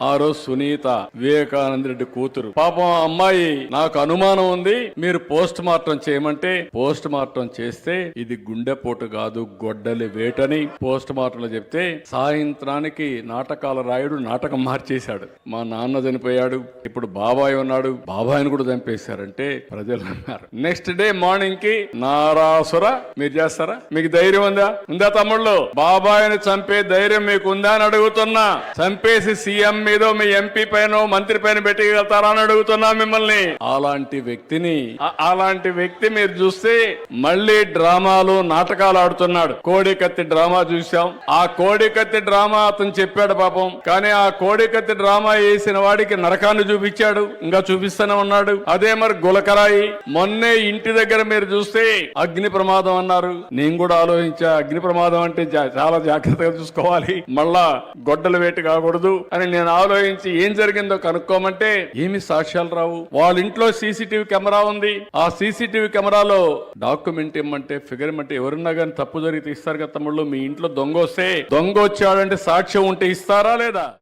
ఆ రోజు సునీత వివేకానంద రెడ్డి కూతురు. పాపం ఆ అమ్మాయి నాకు అనుమానం ఉంది, మీరు పోస్ట్ మార్టం చేయమంటే పోస్ట్ మార్టం చేస్తే ఇది గుండెపోటు కాదు గొడ్డలి వేటని పోస్ట్ మార్టంలో చెప్తే సాయంత్రానికి నాటకాల రాయుడు నాటకం మార్చేశాడు. మా నాన్న చనిపోయాడు, ఇప్పుడు బాబాయ్ ఉన్నాడు, బాబాయ్ని కూడా చంపేశారంటే ప్రజలు అన్నారు. నెక్స్ట్ డే మార్నింగ్ కి నారాసుర మీరు చేస్తారా? మీకు ధైర్యం ఉందా తమ్ముళ్ళు? బాబాయ్ని చంపే ధైర్యం మీకు ఉందా అని అడుగుతున్నా. చంపేసి సీఎం మీద మీ ఎంపీ పైన మంత్రి పైన పెట్టగలుగుతారా అని అడుగుతున్నా మిమ్మల్ని. అలాంటి వ్యక్తి మీరు చూస్తే మళ్ళీ డ్రామాలు నాటకాలు ఆడుతున్నాడు. కోడికత్తి డ్రామా చూసాం. ఆ కోడికత్తి డ్రామా అతను చెప్పాడు పాపం, కానీ ఆ కోడికత్తి డ్రామా వేసిన వాడికి నరకాన్ని చూపించాడు, ఇంకా చూపిస్తూనే ఉన్నాడు. అదే మరి గులకరాయి మొన్నే ఇంటి దగ్గర మీరు చూస్తే అగ్ని ప్రమాదం అన్నారు. నేను కూడా ఆలోచించా, అగ్ని ప్రమాదం అంటే చాలా జాగ్రత్తగా చూసుకోవాలి, మళ్ళా గొడ్డల వేటు కాకూడదు అని నేను ఆలోచించి ఏం జరిగిందో కనుక్కోమంటే ఏమి సాక్ష్యాలు రావు. వాళ్ళ ఇంట్లో సీసీటీవీ కెమెరా ఉంది. ఆ సీసీటీవీ కెమెరాలో డాక్యుమెంట్ ఇమ్మంటే ఫిగర్ ఇమ్మంటే ఎవరున్నా కానీ తప్పు జరిగితే ఇస్తారు కదా తమ్ముళ్ళు. మీ ఇంట్లో దొంగ వస్తే దొంగ వచ్చాడంటే సాక్ష్యం ఉంటే ఇస్తారా లేదా?